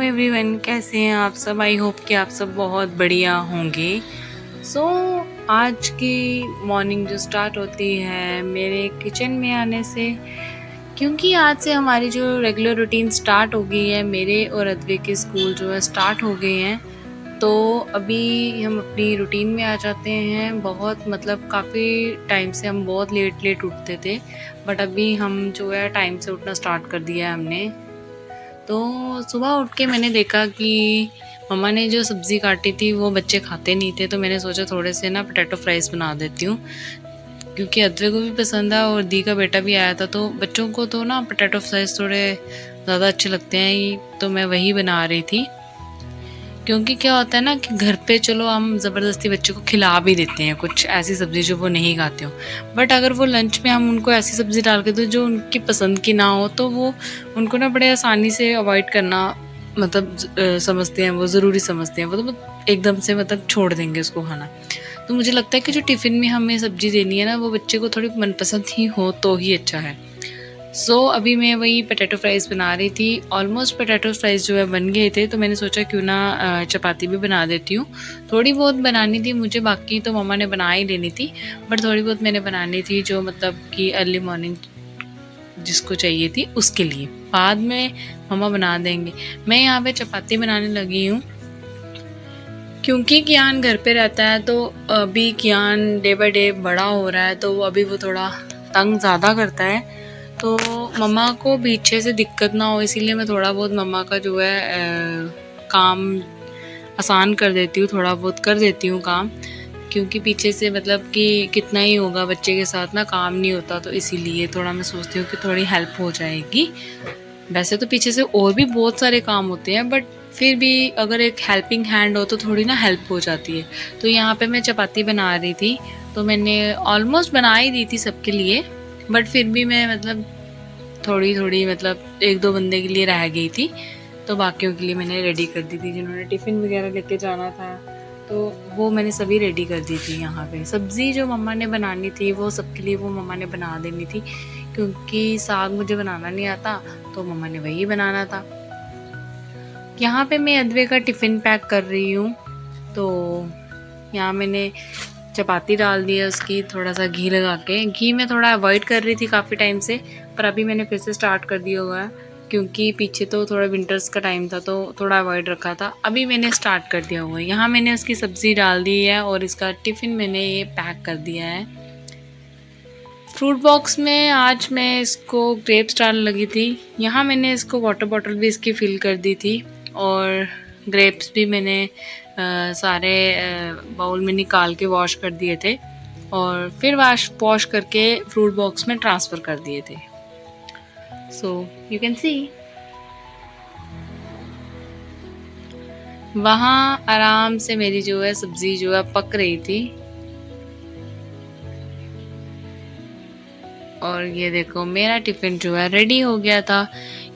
Everyone, कैसे हैं आप सब। आई होप कि आप सब बहुत बढ़िया होंगे। सो आज की मॉर्निंग जो स्टार्ट होती है मेरे किचन में आने से, क्योंकि आज से हमारी जो रेगुलर रूटीन स्टार्ट हो गई है। मेरे और अद्वै के स्कूल जो है स्टार्ट हो गए हैं, तो अभी हम अपनी रूटीन में आ जाते हैं। बहुत मतलब काफ़ी टाइम से हम बहुत लेट उठते थे, बट अभी हम जो है टाइम से उठना स्टार्ट कर दिया है हमने। तो सुबह उठ के मैंने देखा कि मम्मा ने जो सब्ज़ी काटी थी वो बच्चे खाते नहीं थे, तो मैंने सोचा थोड़े से ना पोटैटो फ्राइज़ बना देती हूँ, क्योंकि अद्वै को भी पसंद है और दी का बेटा भी आया था। तो बच्चों को तो ना पोटैटो फ्राइज़ थोड़े ज़्यादा अच्छे लगते हैं, तो मैं वही बना रही थी। क्योंकि क्या होता है ना कि घर पे चलो हम ज़बरदस्ती बच्चों को खिला भी देते हैं कुछ ऐसी सब्ज़ी जो वो नहीं खाते हो, बट अगर वो लंच में हम उनको ऐसी सब्ज़ी डाल के दो जो उनकी पसंद की ना हो, तो वो उनको ना बड़े आसानी से अवॉइड करना मतलब समझते हैं, वो ज़रूरी समझते हैं। वो तो एकदम से मतलब छोड़ देंगे उसको खाना। तो मुझे लगता है कि जो टिफ़िन में हमें सब्ज़ी देनी है ना, वो बच्चे को थोड़ी मनपसंद ही हो तो ही अच्छा है। अभी मैं वही पोटैटो फ्राइज़ बना रही थी। ऑलमोस्ट पोटैटो फ्राइज़ जो है बन गए थे, तो मैंने सोचा क्यों ना चपाती भी बना देती हूँ। थोड़ी बहुत बनानी थी मुझे, बाकी तो मम्मा ने बना ही लेनी थी, बट थोड़ी बहुत मैंने बनानी थी जो मतलब कि अर्ली मॉर्निंग जिसको चाहिए थी उसके लिए। बाद में मम्मा बना देंगे। मैं यहाँ पे चपाती बनाने लगी हूँ, क्योंकि कियान घर पे रहता है। तो अभी कियान डे बाय डे बड़ा हो रहा है, तो अभी वो थोड़ा तंग ज़्यादा करता है। तो मम्मा को पीछे से दिक्कत ना हो, इसीलिए मैं थोड़ा बहुत मम्मा का जो है काम आसान कर देती हूँ, थोड़ा बहुत कर देती हूँ काम, क्योंकि पीछे से मतलब कि कितना ही होगा बच्चे के साथ ना, काम नहीं होता। तो इसीलिए थोड़ा मैं सोचती हूँ कि थोड़ी हेल्प हो जाएगी। वैसे तो पीछे से और भी बहुत सारे काम होते हैं, बट फिर भी अगर एक हेल्पिंग हैंड हो तो थोड़ी ना हेल्प हो जाती है। तो यहाँ पे मैं चपाती बना रही थी, तो मैंने ऑलमोस्ट बना ही दी थी सबके लिए, बट फिर भी मैं मतलब थोड़ी मतलब एक दो बंदे के लिए रह गई थी, तो बाकियों के लिए मैंने रेडी कर दी थी। जिन्होंने टिफ़िन वगैरह लेके जाना था, तो वो मैंने सभी रेडी कर दी थी। यहाँ पे सब्ज़ी जो मम्मा ने बनानी थी वो सबके लिए वो मम्मा ने बना देनी थी, क्योंकि साग मुझे बनाना नहीं आता, तो मम्मा ने वही बनाना था। यहाँ पे मैं अद्वै का टिफ़िन पैक कर रही हूँ। तो यहाँ मैंने चपाती डाल दी है उसकी, थोड़ा सा घी लगा के। घी मैं थोड़ा अवॉइड कर रही थी काफ़ी टाइम से, पर अभी मैंने फिर से स्टार्ट कर दिया हुआ है, क्योंकि पीछे तो थोड़ा विंटर्स का टाइम था तो थोड़ा अवॉइड रखा था। अभी मैंने स्टार्ट कर दिया हुआ है। यहाँ मैंने उसकी सब्ज़ी डाल दी है और इसका टिफ़िन मैंने ये पैक कर दिया है। फ्रूट बॉक्स में आज मैं इसको ग्रेप्स डालने लगी थी। यहाँ मैंने इसको वाटर बॉटल भी इसकी फ़िल कर दी थी, और ग्रेप्स भी मैंने सारे बाउल में निकाल के वॉश कर दिए थे, और फिर वॉश करके फ्रूट बॉक्स में ट्रांसफ़र कर दिए थे। सो यू कैन सी वहाँ आराम से मेरी जो है सब्ज़ी जो है पक रही थी। और ये देखो मेरा टिफ़िन जो है रेडी हो गया था।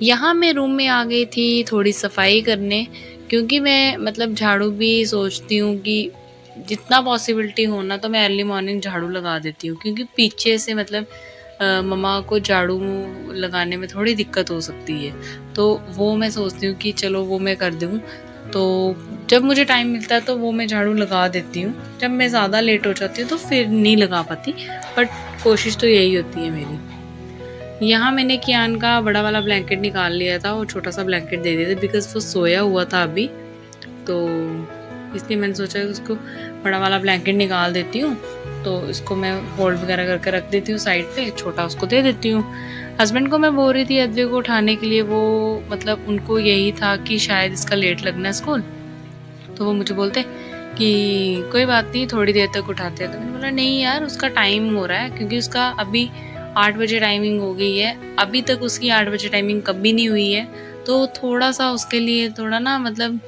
यहाँ मैं रूम में आ गई थी थोड़ी सफाई करने, क्योंकि मैं मतलब झाड़ू भी सोचती हूँ कि जितना पॉसिबिलिटी हो ना, तो मैं अर्ली मॉर्निंग झाड़ू लगा देती हूँ, क्योंकि पीछे से मतलब मम्मा को झाड़ू लगाने में थोड़ी दिक्कत हो सकती है। तो वो मैं सोचती हूँ कि चलो वो मैं कर दूँ। तो जब मुझे टाइम मिलता है तो वो मैं झाड़ू लगा देती हूँ। जब मैं ज़्यादा लेट हो जाती हूँ तो फिर नहीं लगा पाती, बट कोशिश तो यही होती है मेरी। यहाँ मैंने कियान का बड़ा वाला ब्लैंकेट निकाल लिया था और छोटा सा ब्लैंकेट दे दिया था, बिकॉज़ वो सोया हुआ था अभी, तो इसलिए मैंने सोचा कि उसको बड़ा वाला ब्लैंकेट निकाल देती हूँ। तो इसको मैं फोल्ड वगैरह करके रख देती हूँ साइड पे, छोटा उसको दे देती हूँ। हस्बैंड को मैं बोल रही थी अद्वै को उठाने के लिए, वो मतलब उनको यही था कि शायद इसका लेट लगना है स्कूल, तो वो मुझे बोलते कि कोई बात नहीं थोड़ी देर तक उठाते हैं। तो मैंने बोला नहीं यार, उसका टाइम हो रहा है, क्योंकि उसका अभी 8 बजे टाइमिंग हो गई है। अभी तक उसकी 8 बजे टाइमिंग कभी नहीं हुई है, तो थोड़ा सा उसके लिए थोड़ा ना मतलब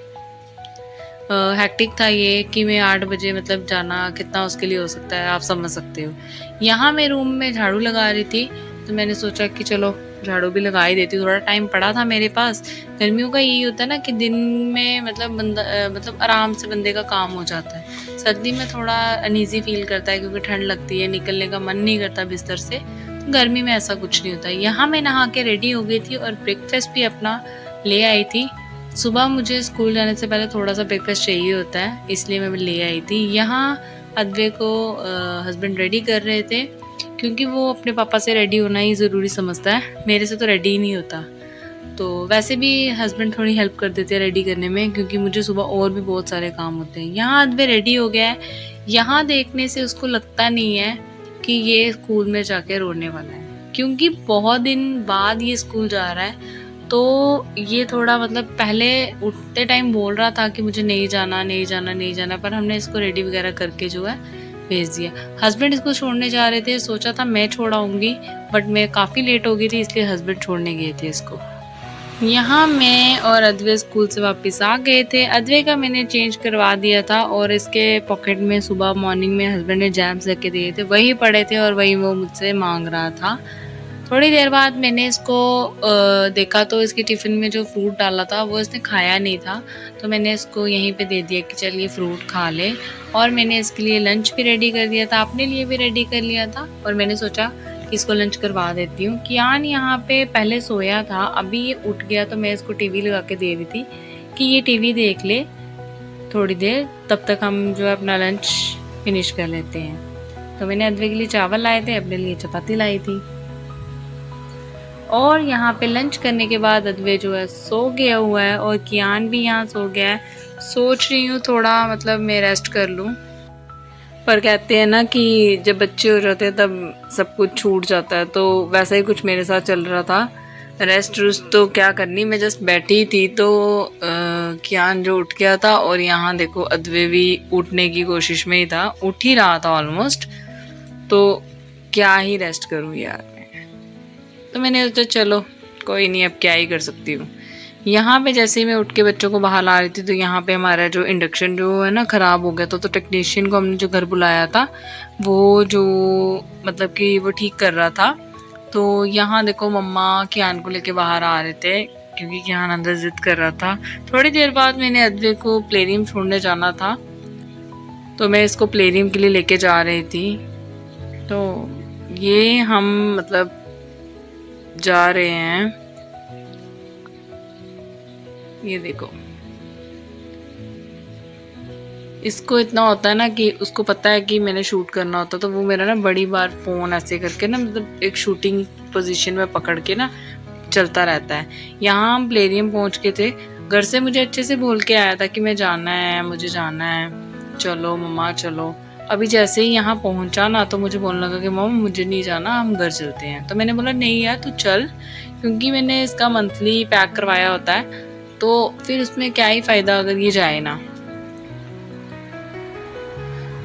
हेक्टिक था ये कि मैं 8 बजे मतलब जाना कितना उसके लिए हो सकता है, आप समझ सकते हो। यहाँ मैं रूम में झाड़ू लगा रही थी, तो मैंने सोचा कि चलो झाड़ू भी लगा ही देती हूँ, थोड़ा टाइम पड़ा था मेरे पास। गर्मियों का यही होता है ना कि दिन में मतलब मतलब आराम से बंदे का काम हो जाता है। सर्दी में थोड़ा अनईज़ी फ़ील करता है, क्योंकि ठंड लगती है, निकलने का मन नहीं करता बिस्तर से। गर्मी में ऐसा कुछ नहीं होता है। यहाँ मैं नहा के रेडी हो गई थी और ब्रेकफास्ट भी अपना ले आई थी। सुबह मुझे स्कूल जाने से पहले थोड़ा-सा ब्रेकफ़ास्ट चाहिए होता है, इसलिए मैं ले आई थी। यहाँ अद्वै को हस्बैंड रेडी कर रहे थे, क्योंकि वो अपने पापा से रेडी होना ही ज़रूरी समझता है, मेरे से तो रेडी ही नहीं होता। तो वैसे भी हस्बैंड थोड़ी हेल्प कर देते हैं रेडी करने में, क्योंकि मुझे सुबह और भी बहुत सारे काम होते हैं। यहाँ अद्वै रेडी हो गया है, यहाँ देखने से उसको लगता नहीं है कि ये स्कूल में जाके रोने वाला है, क्योंकि बहुत दिन बाद ये स्कूल जा रहा है। तो ये थोड़ा मतलब पहले उठते टाइम बोल रहा था कि मुझे नहीं जाना, नहीं जाना, नहीं जाना, पर हमने इसको रेडी वगैरह करके जो है भेज दिया। हस्बैंड इसको छोड़ने जा रहे थे, सोचा था मैं छोड़ आऊँगी, बट मैं काफ़ी लेट हो गई थी, इसलिए हस्बैंड छोड़ने गए थे इसको। यहाँ मैं और अद्वै स्कूल से वापस आ गए थे। अद्वै का मैंने चेंज करवा दिया था और इसके पॉकेट में सुबह मॉर्निंग में हस्बैंड ने जैम्स रख के दिए थे, वही पड़े थे और वही वो मुझसे मांग रहा था। थोड़ी देर बाद मैंने इसको देखा तो इसके टिफ़िन में जो फ्रूट डाला था वो इसने खाया नहीं था, तो मैंने इसको यहीं पे दे दिया कि चल ये फ्रूट खा ले। और मैंने इसके लिए लंच भी रेडी कर दिया था, अपने लिए भी रेडी कर लिया था, और मैंने सोचा कि इसको लंच करवा देती हूँ। कियान यहाँ पे पहले सोया था, अभी ये उठ गया तो मैं इसको टीवी लगा के दे रही थी कि ये टीवी देख ले थोड़ी देर, तब तक हम जो है अपना लंच फिनिश कर लेते हैं। तो मैंने अद्वै के लिए चावल लाए थे, अपने लिए चपाती लाई थी। और यहाँ पे लंच करने के बाद अद्वै जो है सो गया हुआ है और कियान भी यहाँ सो गया है। सोच रही हूँ थोड़ा मतलब मैं रेस्ट कर लूँ, पर कहते हैं ना कि जब बच्चे हो जाते हैं तब सब कुछ छूट जाता है, तो वैसा ही कुछ मेरे साथ चल रहा था। रेस्ट रूस्ट तो क्या करनी, मैं जस्ट बैठी थी तो कियान जो उठ गया था, और यहाँ देखो अद्वै भी उठने की कोशिश में ही था, उठ ही रहा था ऑलमोस्ट। तो क्या ही रेस्ट करूँ यार, तो मैंने सोचा चलो कोई नहीं, अब क्या ही कर सकती हूँ। यहाँ पे जैसे ही मैं उठ के बच्चों को बाहर ला रही थी तो यहाँ पे हमारा जो इंडक्शन जो है ना ख़राब हो गया था, तो टेक्नीशियन को हमने जो घर बुलाया था वो जो मतलब कि वो ठीक कर रहा था। तो यहाँ देखो मम्मा कियान को लेके बाहर आ रहे थे, क्योंकि कियान अंदर ज़िद कर रहा था। थोड़ी देर बाद मैंने अद्वै को प्लेरियम छोड़ने जाना था, तो मैं इसको प्लेरियम के लिए लेके जा रही थी। तो ये हम मतलब जा रहे हैं, ये देखो इसको इतना होता है ना कि उसको पता है कि मैंने शूट करना होता, तो वो मेरा ना बड़ी बार फ़ोन ऐसे करके ना मतलब एक शूटिंग पोजीशन में पकड़ के ना चलता रहता है। यहाँ हम प्लेरियम पहुँच के थे, घर से मुझे अच्छे से बोल के आया था कि मैं जाना है, मुझे जाना है, चलो मम्मा चलो। अभी जैसे ही यहाँ पहुँचा ना तो मुझे बोलने लगा कि मम्मा मुझे नहीं जाना, हम घर चलते हैं। तो मैंने बोला नहीं यार तू चल, क्योंकि मैंने इसका मंथली पैक करवाया होता है, तो फिर उसमें क्या ही फ़ायदा अगर ये जाए ना।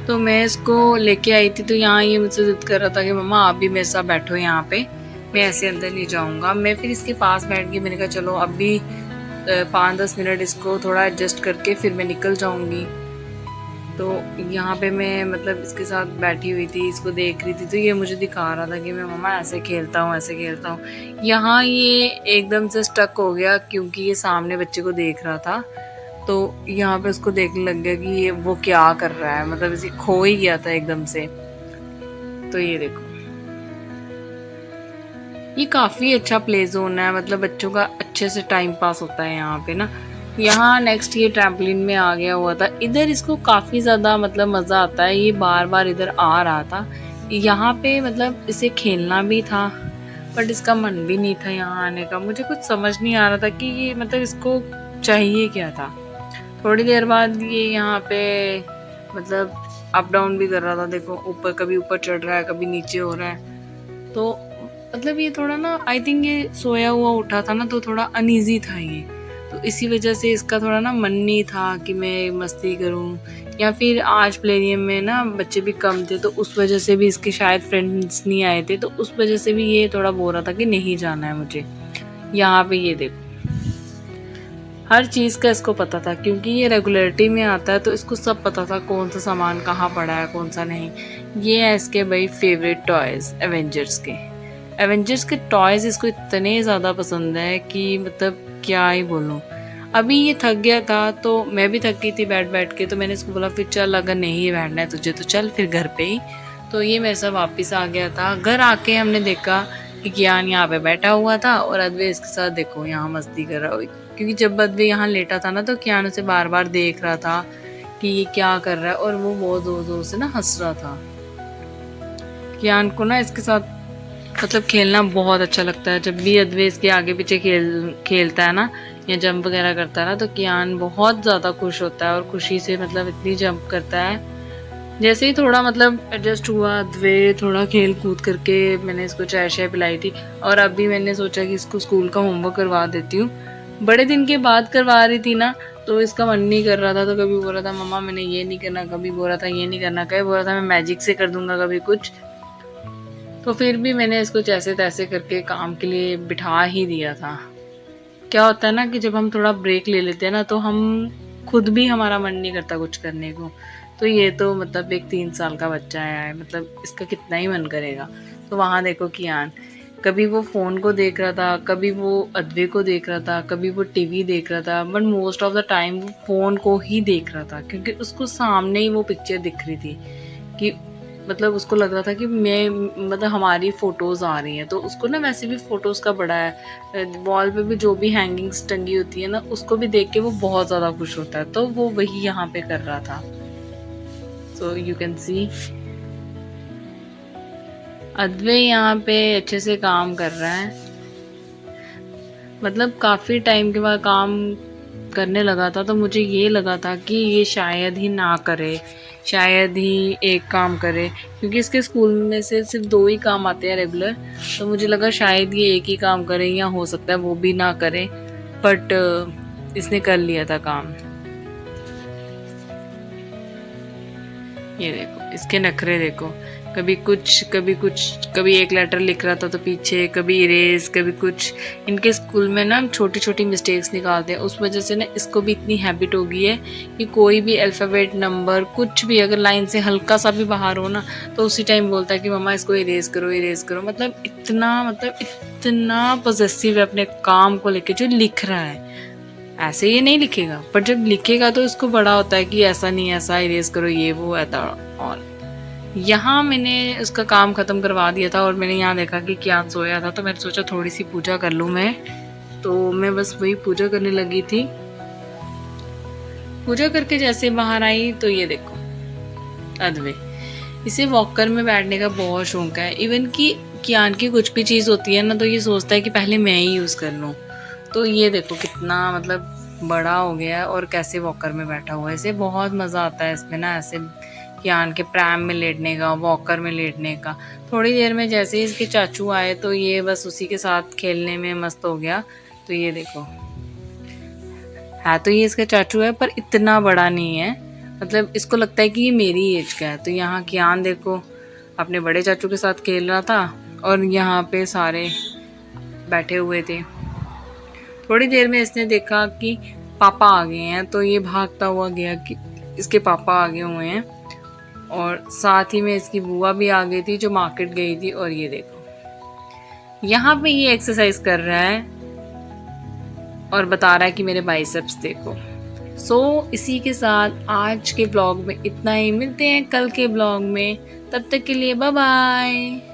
तो मैं इसको लेके आई थी, तो यहाँ ये मुझसे ज़िद कर रहा था कि मम्मा आप भी मेरे साथ बैठो यहाँ पे, मैं ऐसे अंदर नहीं जाऊँगा। मैं फिर इसके पास बैठ गई, मैंने कहा चलो अभी 5-10 मिनट इसको थोड़ा एडजस्ट करके फिर मैं निकल जाऊँगी। तो यहाँ पे मैं मतलब इसके साथ बैठी हुई थी, इसको देख रही थी, तो ये मुझे दिखा रहा था कि मैं मम्मा ऐसे खेलता हूँ, ऐसे खेलता हूँ। यहाँ ये एकदम से स्टक हो गया, क्योंकि ये सामने बच्चे को देख रहा था, तो यहाँ पे उसको देखने लग गया कि ये वो क्या कर रहा है, मतलब इसे खो ही गया था एकदम से। तो ये देखो ये काफ़ी अच्छा प्ले जोन है, मतलब बच्चों का अच्छे से टाइम पास होता है यहाँ पे ना। यहाँ नेक्स्ट ये ट्रैम्पलिन में आ गया हुआ था, इधर इसको काफ़ी ज़्यादा मतलब मज़ा आता है, ये बार बार इधर आ रहा था। यहाँ पे मतलब इसे खेलना भी था, बट इसका मन भी नहीं था यहाँ आने का। मुझे कुछ समझ नहीं आ रहा था कि ये मतलब इसको चाहिए क्या था। थोड़ी देर बाद ये यहाँ पे मतलब अप डाउन भी कर रहा था, देखो ऊपर कभी ऊपर चढ़ रहा है, कभी नीचे हो रहा है। तो मतलब ये थोड़ा ना आई थिंक ये सोया हुआ उठा था ना, तो थोड़ा अनईजी था ये, तो इसी वजह से इसका थोड़ा ना मन नहीं था कि मैं मस्ती करूं। या फिर आज प्लेनियम में ना बच्चे भी कम थे, तो उस वजह से भी इसके शायद फ्रेंड्स नहीं आए थे, तो उस वजह से भी ये थोड़ा बोल रहा था कि नहीं जाना है मुझे। यहाँ पे ये देखो हर चीज़ का इसको पता था, क्योंकि ये रेगुलरिटी में आता है, तो इसको सब पता था कौन सा सामान कहाँ पड़ा है कौन सा नहीं। ये है इसके भाई फेवरेट टॉयज़ एवेंजर्स के टॉयज़ इसको इतने ज़्यादा पसंद है कि मतलब क्या ही बोलूँ। अभी ये थक गया था, तो मैं भी थक गई थी बैठ बैठ के, तो मैंने इसको बोला फिर चल अगर नहीं बैठना है तुझे तो चल फिर घर पे ही। तो ये मेरे साथ वापस आ गया था। घर आके हमने देखा कि कियान यहाँ पे बैठा हुआ था और अद्वै इसके साथ देखो यहाँ मस्ती कर रहा हो। क्योंकि जब अद्वै यहाँ लेटा था ना तो कियान उसे बार बार देख रहा था कि ये क्या कर रहा है, और वो बहुत ज़ोर ज़ोर से ना हंस रहा था। कियान को ना इसके साथ मतलब खेलना बहुत अच्छा लगता है। जब भी अद्वै इसके आगे पीछे खेलता है ना या जंप वगैरह करता है ना, तो कियान बहुत ज़्यादा खुश होता है और खुशी से मतलब इतनी जंप करता है। जैसे ही थोड़ा मतलब एडजस्ट हुआ अद्वै, थोड़ा खेल कूद करके मैंने इसको चाय शाय पिलाई थी, और अभी मैंने सोचा कि इसको स्कूल का होमवर्क करवा देती हूँ। बड़े दिन के बाद करवा रही थी ना, तो इसका मन नहीं कर रहा था, तो कभी बोल रहा था मम्मा मैंने ये नहीं करना, कभी बोल रहा था ये नहीं करना, कभी बोल रहा था मैं मैजिक से कर दूंगा कभी कुछ। तो फिर भी मैंने इसको जैसे तैसे करके काम के लिए बिठा ही दिया था। क्या होता है ना कि जब हम थोड़ा ब्रेक ले लेते हैं ना, तो हम खुद भी हमारा मन नहीं करता कुछ करने को। तो ये तो मतलब एक 3 साल का बच्चा है, मतलब इसका कितना ही मन करेगा। तो वहाँ देखो कियान, कभी वो फ़ोन को देख रहा था, कभी वो अद्वै को देख रहा था, कभी वो टीवी देख रहा था, but most of the time वो फ़ोन को ही देख रहा था, क्योंकि उसको सामने ही वो पिक्चर दिख रही थी कि मतलब उसको लग रहा था कि मैं मतलब हमारी फ़ोटोज़ आ रही हैं। तो उसको ना वैसे भी फ़ोटोज़ का बड़ा है, वॉल पे भी जो भी हैंगिंग्स टंगी होती है ना, उसको भी देख के वो बहुत ज़्यादा खुश होता है। तो वो वही यहाँ पे कर रहा था। So you can see Advait यहाँ पे अच्छे से काम कर रहा है। मतलब काफ़ी टाइम के बाद काम करने लगा था, तो मुझे ये लगा था कि ये शायद ही ना करे, शायद ही एक काम करे, क्योंकि इसके स्कूल में से सिर्फ 2 ही काम आते हैं रेगुलर। तो मुझे लगा शायद ये एक ही काम करे, या हो सकता है वो भी ना करे, बट इसने कर लिया था काम। ये देखो इसके नखरे देखो, कभी कुछ कभी कुछ, कभी एक लेटर लिख रहा था तो पीछे, कभी इरेज, कभी कुछ। इनके स्कूल में ना छोटी छोटी मिस्टेक्स निकालते हैं, उस वजह से ना इसको भी इतनी हैबिट हो गई है कि कोई भी अल्फ़ाबेट, नंबर, कुछ भी अगर लाइन से हल्का सा भी बाहर हो ना, तो उसी टाइम बोलता है कि मम्मा इसको इरेज करो, इरेज करो। मतलब इतना पॉसेसिव है अपने काम को लेके। जो लिख रहा है ऐसे ये नहीं लिखेगा, पर जब लिखेगा तो इसको बड़ा होता है कि ऐसा नहीं, ऐसा इरेज करो, ये वो ऐसा। और यहाँ मैंने उसका काम ख़त्म करवा दिया था, और मैंने यहाँ देखा कि कियान सोया था, तो मैंने सोचा थोड़ी सी पूजा कर लूँ मैं। तो मैं बस वही पूजा करने लगी थी। पूजा करके जैसे बाहर आई तो ये देखो अद्वै, इसे वॉकर में बैठने का बहुत शौक है। इवन कि कियान की कुछ भी चीज़ होती है ना, तो ये सोचता है कि पहले मैं ही यूज़ कर लूँ। तो ये देखो कितना मतलब बड़ा हो गया है और कैसे वॉकर में बैठा हुआ है। इसे बहुत मज़ा आता है इसमें ना, ऐसे कियान के प्रैम में लेटने का, वॉकर में लेटने का। थोड़ी देर में जैसे ही इसके चाचू आए तो ये बस उसी के साथ खेलने में मस्त हो गया। तो ये देखो है तो ये इसका चाचू है, पर इतना बड़ा नहीं है, मतलब इसको लगता है कि ये मेरी एज का है। तो यहाँ कियान देखो अपने बड़े चाचू के साथ खेल रहा था, और यहाँ पे सारे बैठे हुए थे। थोड़ी देर में इसने देखा कि पापा आ गए हैं, तो ये भागता हुआ गया कि इसके पापा आ गए हुए हैं, और साथ ही में इसकी बुआ भी आ गई थी जो मार्केट गई थी। और ये देखो यहाँ पे ये एक्सरसाइज कर रहा है और बता रहा है कि मेरे बाइसेप्स देखो। सो इसी के साथ आज के ब्लॉग में इतना ही। मिलते हैं कल के ब्लॉग में, तब तक के लिए बाय बाय।